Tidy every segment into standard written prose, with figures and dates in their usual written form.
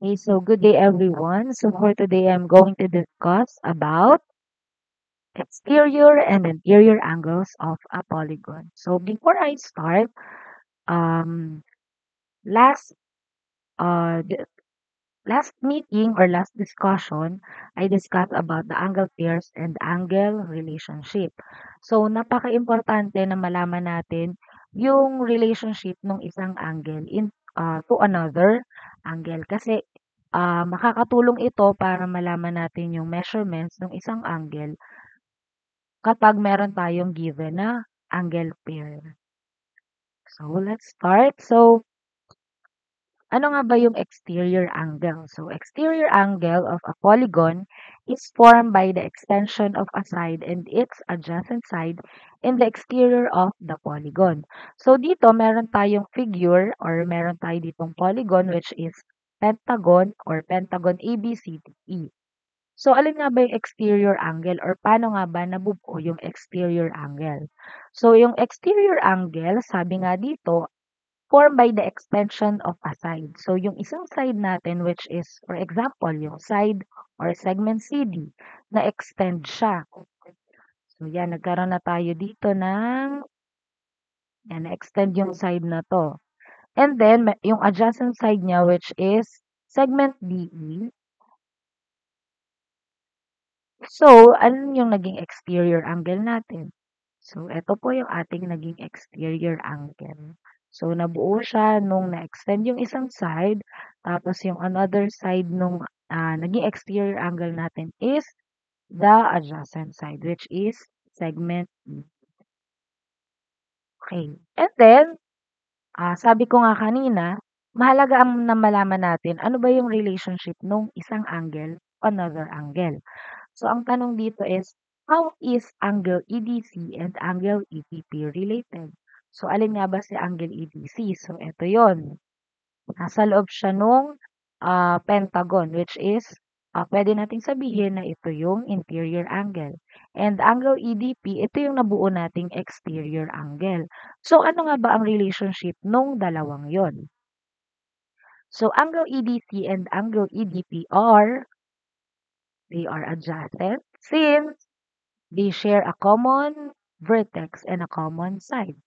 Okay, so good day everyone. So for today, I'm going to discuss about exterior and interior angles of a polygon. So before I start, um, last the last meeting or last discussion, I discussed about the angle pairs and angle relationship. So napaka-importante na malaman natin yung relationship ng isang angle to another angle kasi makakatulong ito para malaman natin yung measurements ng isang angle kapag meron tayong given na angle pair. So, let's start. So, ano nga ba yung exterior angle? So, exterior angle of a polygon is formed by the extension of a side and its adjacent side in the exterior of the polygon. So, dito meron tayong figure or meron tayo ditong polygon which is pentagon or pentagon ABCDE. So, alin nga ba yung exterior angle or paano nga ba nabubuo yung exterior angle? So, yung exterior angle, sabi nga dito, formed by the extension of a side. So, yung isang side natin which is, for example, yung side or segment CD, na-extend siya. So, yan, nagkaroon na tayo dito na-extend yung side na to. And then, yung adjacent side niya which is segment DE. So, ano yung naging exterior angle natin? So, eto po yung ating naging exterior angle. So, nabuo siya nung na-extend yung isang side, tapos yung another side nung naging exterior angle natin is the adjacent side, which is segment E. Okay. And then, sabi ko nga kanina, mahalaga ang na malaman natin ano ba yung relationship nung isang angle, another angle. So, ang tanong dito is, how is angle EDC and angle EDP related? So, alin nga ba si angle EDC? So, ito yon. Nasa loob siya nung pentagon, which is, pwede nating sabihin na ito yung interior angle. And angle EDP, ito yung nabuo nating exterior angle. So, ano nga ba ang relationship nung dalawang yon? So, angle EDC and angle EDP they are adjacent since they share a common vertex and a common side.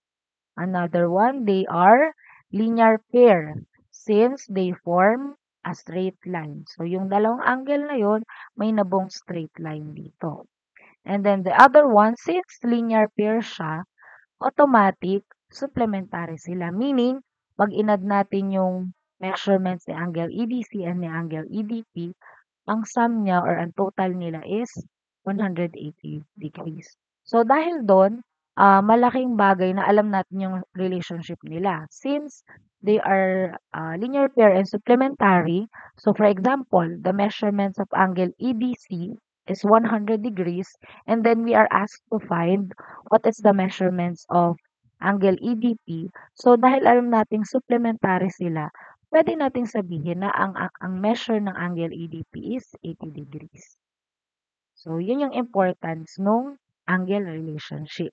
Another one, they are linear pair since they form a straight line. So, yung dalawang angle na yon may nabong straight line dito. And then the other one, since linear pair siya, automatic, supplementary sila. Meaning, pag inad natin yung measurements ni angle EDC and ni angle EDP, ang sum niya or ang total nila is 180 degrees. So dahil doon, malaking bagay na alam natin yung relationship nila. Since they are linear pair and supplementary, so for example, the measurements of angle EBC is 100 degrees and then we are asked to find what is the measurements of angle EDP. So dahil alam nating supplementary sila, pwede nating sabihin na ang measure ng angle EDP is 80 degrees. So, yun yung importance nung angle relationship.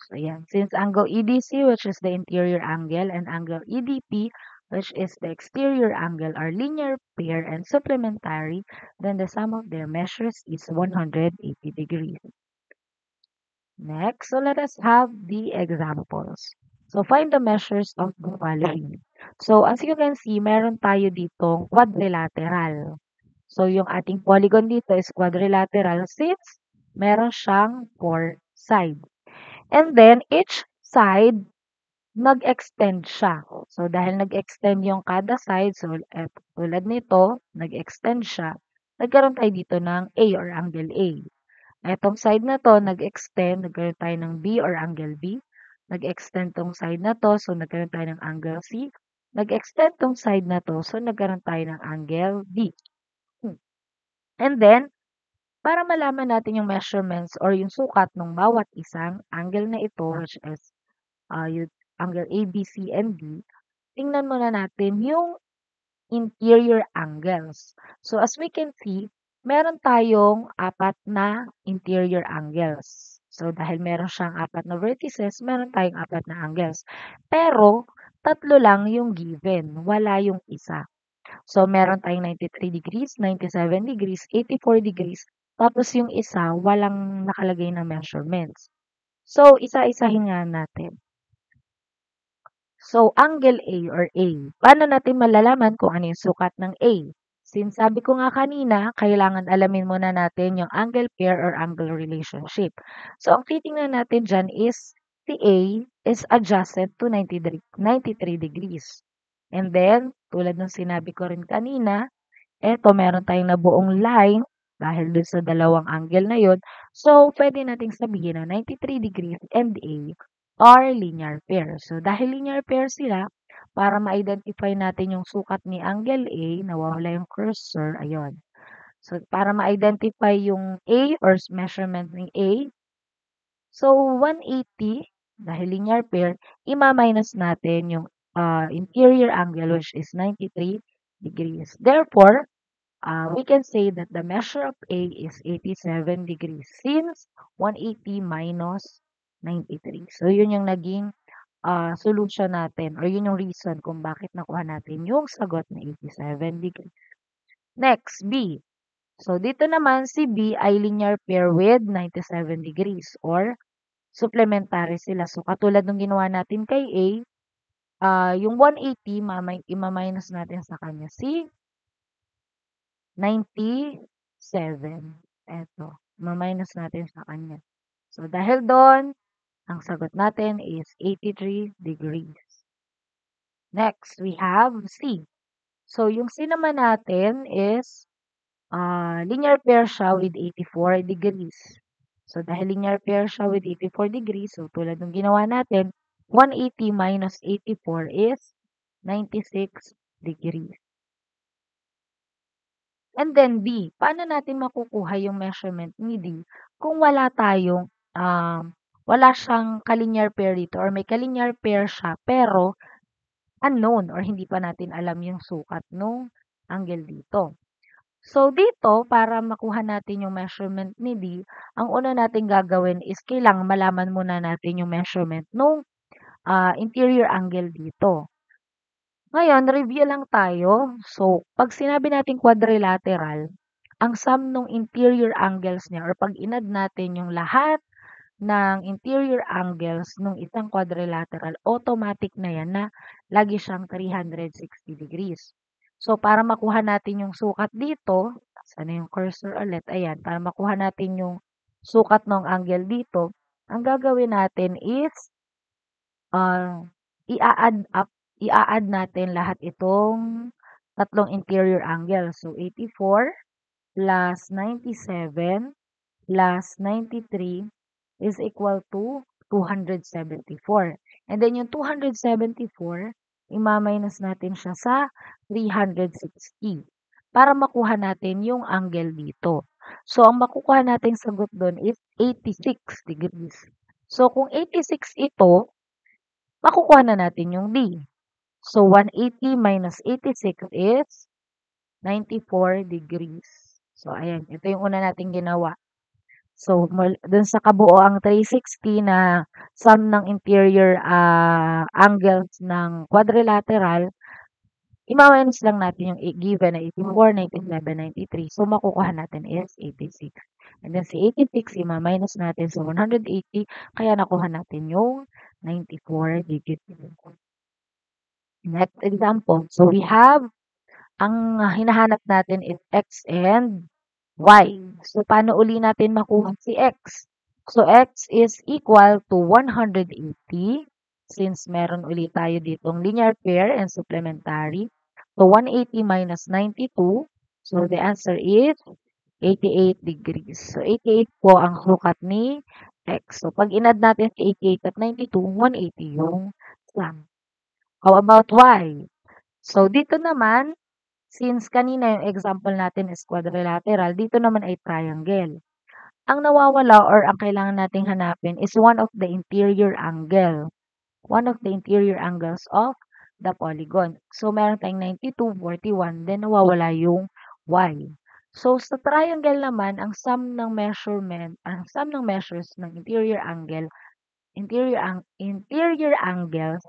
So, yan. Since angle EDC, which is the interior angle, and angle EDP, which is the exterior angle, are linear pair and supplementary, then the sum of their measures is 180 degrees. Next, so let us have the examples. So, find the measures of the following. So, as you can see, meron tayo ditong quadrilateral. So, yung ating polygon dito is quadrilateral since meron siyang 4 side. And then, each side, nag-extend siya. So, dahil nag-extend yung kada side, so, tulad nito, nag-extend siya, nagkaroon tayo dito ng A or angle A. Etong side na 'to nag-extend, nagkaroon tayo ng B or angle B. Nag-extend 'tong side na 'to, so nagkaroon tayo ng angle C. Nag-extend 'tong side na 'to, so nagkaroon tayo ng angle D. And then, para malaman natin yung measurements or yung sukat ng bawat isang angle na ito, which is yung angle A, B, C, and D, tingnan muna natin yung interior angles. So, as we can see, meron tayong apat na interior angles. So, dahil meron siyang apat na vertices, meron tayong apat na angles. Pero, tatlo lang yung given, wala yung isa. So, meron tayong 93 degrees, 97 degrees, 84 degrees, tapos yung isa walang nakalagay na measurements. So, isa-isahin nga natin. So, angle A or A. Paano natin malalaman kung ano yung sukat ng A? Since sabi ko nga kanina, kailangan alamin muna natin yung angle pair or angle relationship. So, ang titingnan natin dyan is si A is adjacent to 93 degrees. And then, tulad ng sinabi ko rin kanina, eto meron tayong nabuong line dahil dun sa dalawang angle na yun. So, pwede nating sabihin na 93 degrees and A are linear pair. So, dahil linear pair sila, para ma-identify natin yung sukat ni angle A, nawawala yung cursor, ayun. So, para ma-identify yung A or measurement ng A, so 180, dahil linear pair, ima-minus natin yung interior angle which is 93 degrees. Therefore, we can say that the measure of A is 87 degrees since 180 minus 93. So, yun yung naging solution natin or yun yung reason kung bakit nakuha natin yung sagot na 87 degrees. Next, B. So, dito naman si B ay linear pair with 97 degrees or supplementary sila. So, katulad ng ginawa natin kay A, yung 180, ima-minus natin sa kanya si 97. Eto, ma-minus natin sa kanya. So, dahil doon, ang sagot natin is 83 degrees. Next, we have C. So, yung C naman natin is linear pair siya with 84 degrees. So, dahil linear pair siya with 84 degrees, so tulad ng ginawa natin, 180 minus 84 is 96 degrees. And then D, paano natin makukuha yung measurement ni D kung wala siyang ka-linear pair dito or may ka-linear pair siya pero unknown or hindi pa natin alam yung sukat nung angle dito. So, dito, para makuha natin yung measurement ni D, ang una nating gagawin is kailangan malaman muna natin yung measurement nung interior angle dito. Ngayon, review lang tayo. So, pag sinabi natin quadrilateral, ang sum ng interior angles niya or pag inad natin yung lahat ng interior angles ng isang quadrilateral, automatic na yan na lagi siyang 360 degrees. So, para makuha natin yung sukat dito, sana yung cursor ulit, ayan, para makuha natin yung sukat ng angle dito, ang gagawin natin is, i-a-add up, i-a-add natin lahat itong tatlong interior angles. So, 84 plus 97 plus 93 is equal to 274. And then yung 274, ima-minus natin siya sa 360 para makuha natin yung angle dito. So, ang makukuha nating sagot doon is 86 degrees. So, kung 86 ito, makukuha na natin yung D. So, 180 minus 86 is 94 degrees. So, ayan. Ito yung una nating ginawa. So, dun sa kabuoang 360 na sum ng interior angles ng quadrilateral, ima-minus lang natin yung given na 84, 97, 93. So, makukuha natin is 86. And then si 86, ima-minus natin sa 180, kaya nakuha natin yung 94 degrees. Next example. So, we have, ang hinahanap natin is x and y. So, paano uli natin makuha si x? So, x is equal to 180 since meron ulit tayo ditong linear pair and supplementary. So, 180 minus 92. So, the answer is 88 degrees. So, 88 po ang sukat ni x. So, pag inad natin si 88 at 92, 180 yung sum. How about y? So, dito naman, since kanina yung example natin is quadrilateral, dito naman ay triangle. Ang nawawala or ang kailangan nating hanapin is one of the interior angle. One of the interior angles of the polygon. So, meron tayong 92, 41, then nawawala yung y. So, sa triangle naman, ang sum ng measures ng interior angles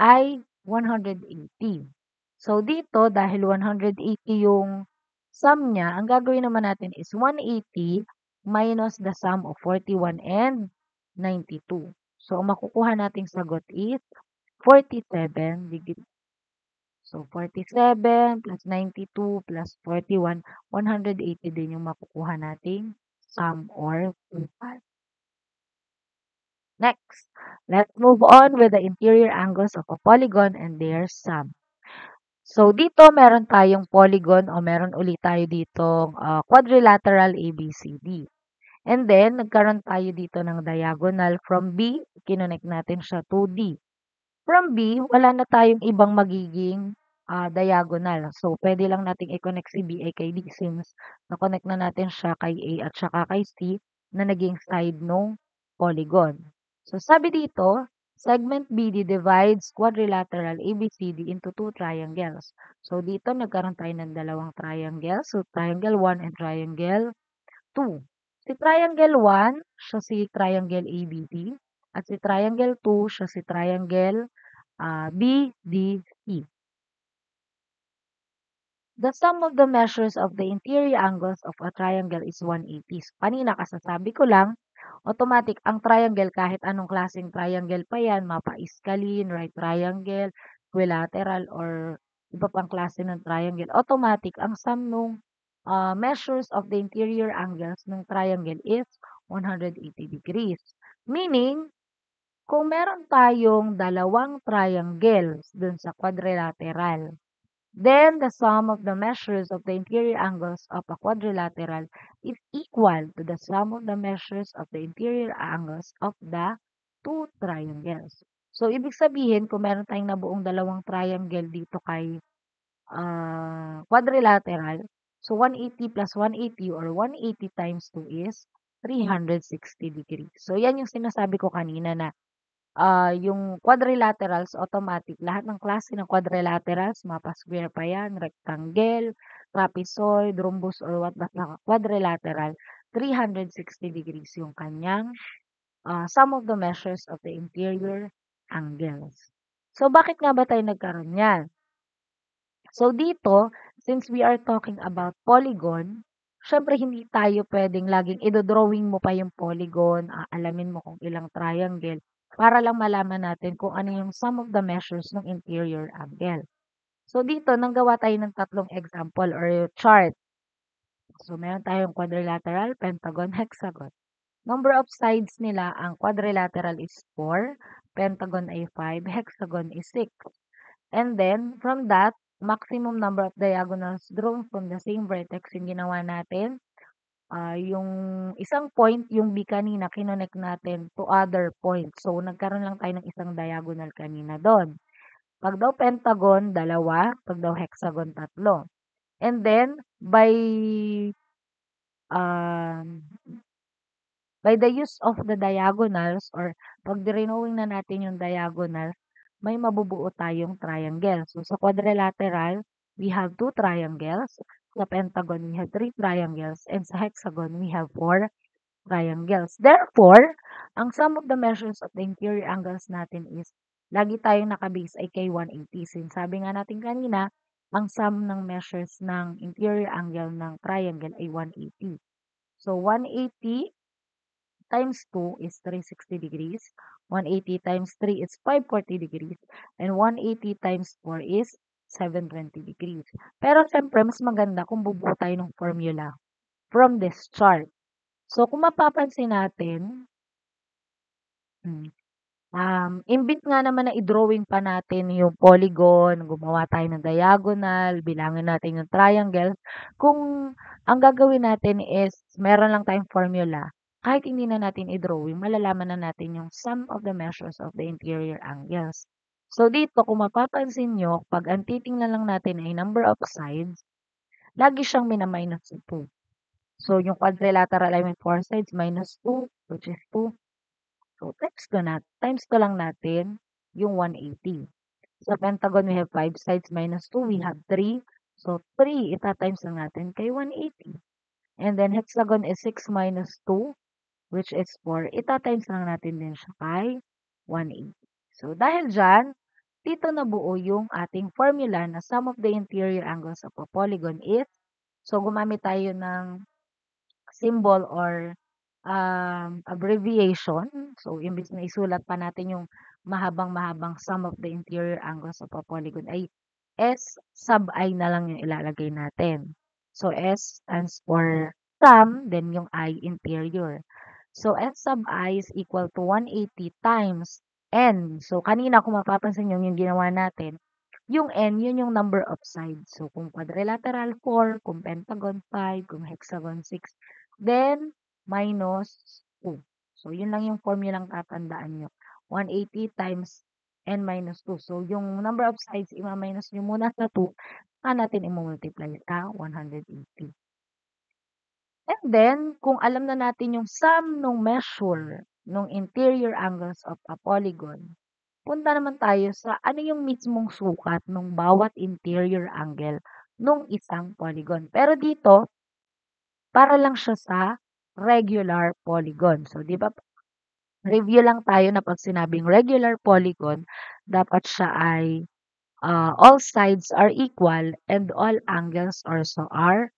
ay 180. So, dito dahil 180 yung sum niya, ang gagawin naman natin is 180 minus the sum of 41 and 92. So, ang makukuha nating sagot is 47 degree. So, 47 plus 92 plus 41, 180 din yung makukuha nating sum or total. Next, let's move on with the interior angles of a polygon and their sum. So, dito meron tayong polygon o meron ulit tayo ditong quadrilateral ABCD. And then, nagkaroon tayo dito ng diagonal from B, kinonect natin siya to D. From B, wala na tayong ibang magiging diagonal. So, pwede lang nating i-connect si BA kay D since na-connect na natin siya kay A at saka kay C na naging side nung polygon. So, sabi dito, segment BD divides quadrilateral ABCD into two triangles. So, dito nagkaroon tayo ng dalawang triangle. So, triangle 1 and triangle 2. Si triangle 1, siya si triangle ABD. At si triangle 2, siya si triangle BDC. The sum of the measures of the interior angles of a triangle is 180. Kanina kasasabi ko lang, automatic ang triangle kahit anong klaseng triangle pa yan, mapa-scaline, right triangle, equilateral, or iba pang klase ng triangle, automatic ang sum nung measures of the interior angles ng triangle is 180 degrees. Meaning, kung meron tayong dalawang triangles dun sa quadrilateral, then the sum of the measures of the interior angles of a quadrilateral is equal to the sum of the measures of the interior angles of the two triangles. So, ibig sabihin, kung meron tayong nabuong dalawang triangle dito kay quadrilateral, so 180 plus 180 or 180 times 2 is 360 degrees. So, yan yung sinasabi ko kanina na yung quadrilaterals automatic, lahat ng klase ng quadrilaterals, mapa-square pa yan, rectangle, trapezoid, rhombus, or what basta quadrilateral, 360 degrees yung kanyang sum of the measures of the interior angles. So, bakit nga ba tayo nagkaroon yan? So, dito, since we are talking about polygon, syempre hindi tayo pwedeng laging idodrawing mo pa yung polygon, alamin mo kung ilang triangle, para lang malaman natin kung ano yung sum of the measures ng interior angle. So, dito, nanggawa tayo ng tatlong example or chart. So, meron tayong quadrilateral, pentagon, hexagon. Number of sides nila, ang quadrilateral is 4, pentagon ay 5, hexagon is 6. And then, from that, maximum number of diagonals drawn from the same vertex yung ginawa natin. Yung isang point, yung B kanina, kinonect natin to other points. So, nagkaroon lang tayo ng isang diagonal kanina doon. Pag daw pentagon, dalawa. Pag daw hexagon, tatlo. And then, um, by the use of the diagonals or pag drawing na natin yung diagonals, may mabubuo tayong triangle. So, sa quadrilateral, we have 2 triangles. Sa pentagon, we have 3 triangles. And sa hexagon, we have 4 triangles. Therefore, ang sum of the measures of the interior angles natin is, lagi tayong nakabase ay kay 180. Since sabi nga natin kanina, ang sum ng measures ng interior angle ng triangle ay 180. So, 180 times 2 is 360 degrees. 180 times 3 is 540 degrees. And 180 times 4 is 720 degrees. Pero siyempre, mas maganda kung bubuo tayo ng formula from this chart. So, kung mapapansin natin, hmm, imbit nga naman na i-drawing pa natin yung polygon, gumawa tayo ng diagonal, bilangin natin yung triangle, kung ang gagawin natin is meron lang tayong formula, kahit hindi na natin i-drawing, malalaman na natin yung sum of the measures of the interior angles. So, dito, kung mapapansin nyo, pag ang titingnan lang natin ay number of sides, lagi siyang mina-minus 2. So, yung quadrilateral ay may 4 sides, minus 2, which is 2. So, times ko lang natin yung 180. Sa pentagon, we have 5 sides minus 2, we have 3. So, 3, itatimes lang natin kay 180. And then, hexagon is 6 minus 2, which is 4. Itatimes lang natin din siya kay 180. So, dahil dyan, dito nabuo yung ating formula na sum of the interior angles of a polygon is, so gumamit tayo ng symbol or abbreviation. So, imbes na isulat pa natin yung mahabang-mahabang sum of the interior angles of a polygon ay S sub I na lang yung ilalagay natin. So, S stands for sum, then yung I interior. So, S sub I is equal to 180 times N. So, kanina kung mapapansin nyo yung ginawa natin, yung N, yun yung number of sides. So, kung quadrilateral, 4, kung pentagon, 5, kung hexagon, 6, then minus 2. So, yun lang yung formulang tatandaan nyo. 180 times N minus 2. So, yung number of sides, ima-minus nyo muna sa 2, saka natin i-multiply sa 180. And then, kung alam na natin yung sum nung measure nung interior angles of a polygon, punta naman tayo sa ano yung mismong sukat nung bawat interior angle nung isang polygon. Pero dito, para lang siya sa regular polygon. So, di ba, review lang tayo na pag sinabing regular polygon, dapat siya ay all sides are equal and all angles also are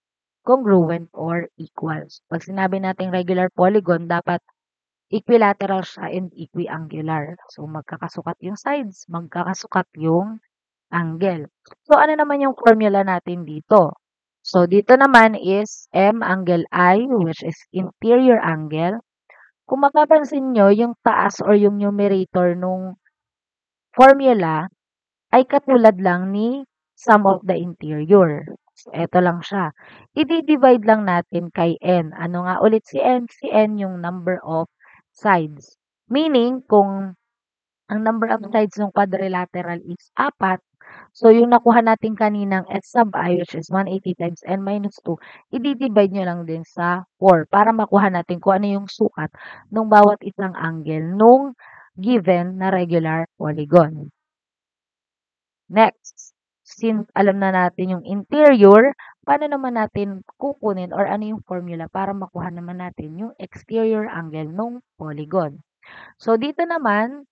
congruent or equal. So, pag sinabi nating regular polygon, dapat equilateral siya and equiangular. So, magkakasukat yung sides, magkakasukat yung angle. So, ano naman yung formula natin dito? So, dito naman is M angle I, which is interior angle. Kung mapapansin nyo, yung taas or yung numerator nung formula ay katulad lang ni sum of the interior. So, eto lang siya. I-divide lang natin kay N. Ano nga ulit si N? Si N yung number of sides. Meaning, kung ang number of sides ng quadrilateral is 4, so yung nakuha natin kaninang S sub I, which is 180 times N minus 2, i-divide nyo lang din sa 4 para makuha natin kung ano yung sukat ng bawat isang angle nung given na regular polygon. Next, since alam na natin yung interior, paano naman natin kukunin or ano yung formula para makuha naman natin yung exterior angle nung polygon? So, dito naman,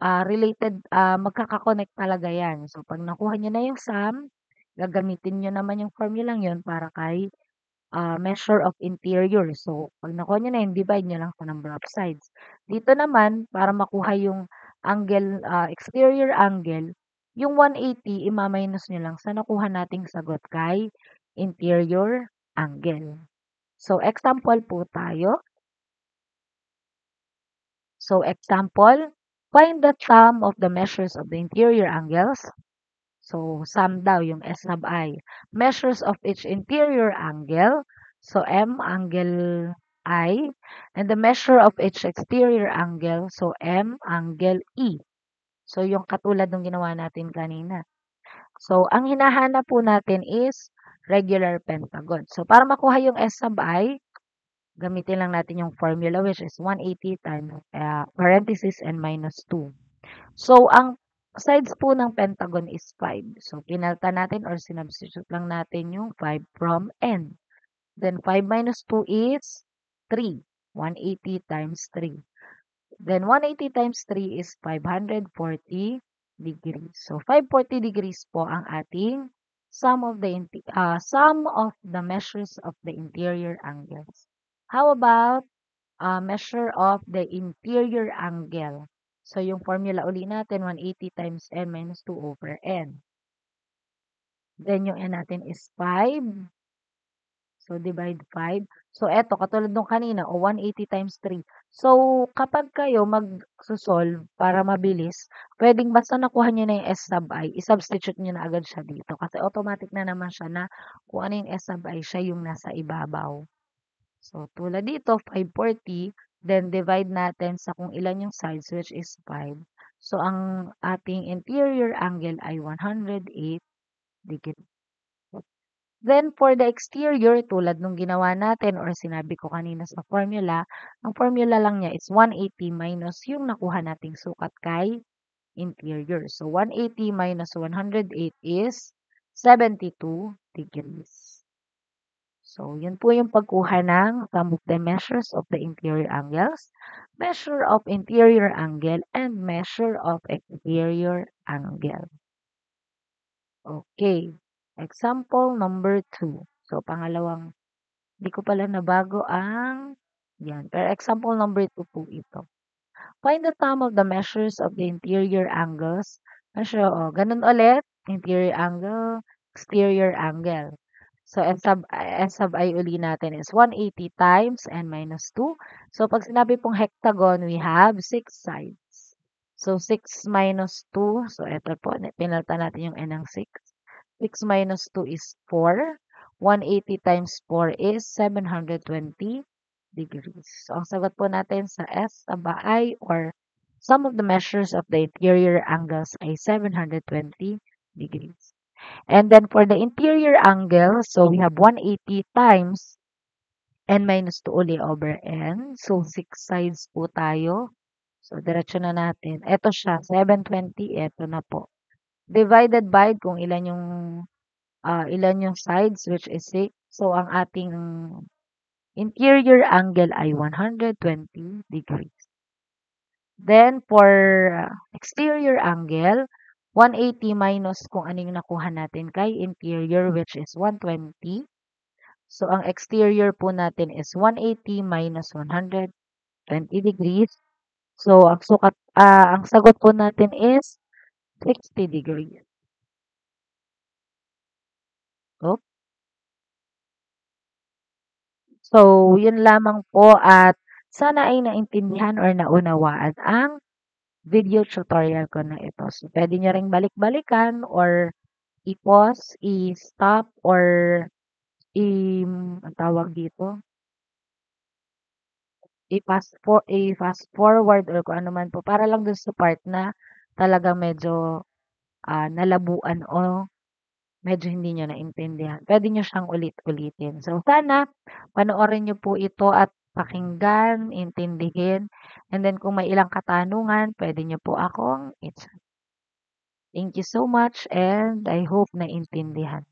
related, magkaka-connect talaga yan. So, pag nakuha nyo na yung sum, gagamitin nyo naman yung formulang yun para kay measure of interior. So, pag nakuha nyo na yun, divide nyo lang sa number of sides. Dito naman, para makuha yung angle, exterior angle, yung 180, ima-minus nyo lang sa nakuha nating sagot kay interior angle. So, example po tayo. So, example, find the sum of the measures of the interior angles. So, sum daw yung S sub I. Measures of each interior angle. So, M angle I. And the measure of each exterior angle. So, M angle E. So, yung katulad ng ginawa natin kanina. So, ang hinahanap po natin is regular pentagon. So, para makuha yung S sub I, gamitin lang natin yung formula which is 180 times parenthesis and minus 2. So, ang sides po ng pentagon is 5. So, pinalta natin or sinubstitute lang natin yung 5 from N. Then, 5 minus 2 is 3. 180 times 3. Then, 180 times 3 is 540 degrees. So, 540 degrees po ang ating sum of the measures of the interior angles. How about measure of the interior angle? So, yung formula uli natin, 180 times N minus 2 over N. Then, yung N natin is 5. So, divide 5. So, eto, katulad nung kanina, 180 times 3. So, kapag kayo mag-solve para mabilis, pwedeng basta nakuha nyo na yung S sub I, i-substitute nyo na agad siya dito. Kasi automatic na naman siya na kung ano yung S sub I, siya yung nasa ibabaw. So, tulad dito, 540, then divide natin sa kung ilan yung sides, which is 5. So, ang ating interior angle ay 108 degrees. Then, for the exterior, tulad nung ginawa natin or sinabi ko kanina sa formula, ang formula lang niya is 180 minus yung nakuha nating sukat kay interior. So, 180 minus 108 is 72 degrees. So, yun po yung pagkuha ng sum of the measures of the interior angles, measure of interior angle, and measure of exterior angle. Okay. Example number 2. So, pangalawang, di ko pala nabago ang, yan. Pero example number 2 po ito. Find the sum of the measures of the interior angles. Measure, ganun ulit. Interior angle, exterior angle. So, S sub I uli natin is 180 times n minus 2. So, pag sinabi pong hexagon, we have 6 sides. So, 6 minus 2. So, ito po, pinalta natin yung n ng 6. 6 minus 2 is 4. 180 times 4 is 720 degrees. So, ang sagot po natin sa S sub I or sum of the measures of the interior angles ay 720 degrees. And then for the interior angle, so we have 180 times n minus 2 uli over n. So, 6 sides po tayo. So, diretso na natin. Ito siya, 720. Ito na po. Divided by kung ilan yung sides, which is 6. So, ang ating interior angle ay 120 degrees. Then, for exterior angle, 180 minus kung ano yung nakuha natin kay interior, which is 120. So, ang exterior po natin is 180 minus 120 degrees. So, ang sagot po natin is 60 degrees. Oh. So, yun lamang po at sana ay naintindihan or naunawaan ang video tutorial ko na ito. So, pwede nyo ring balik-balikan or i-pause, i-stop, or ang tawag dito, i-fast forward or kung ano man po para lang dun sa part na talagang medyo nalabuan o medyo hindi niyo naintindihan. Pwede niyo siyang ulit-ulitin. So, sana panoorin niyo po ito at pakinggan, intindihin, and then kung may ilang katanungan, pwede niyo po akong i-chat. Thank you so much and I hope naintindihan.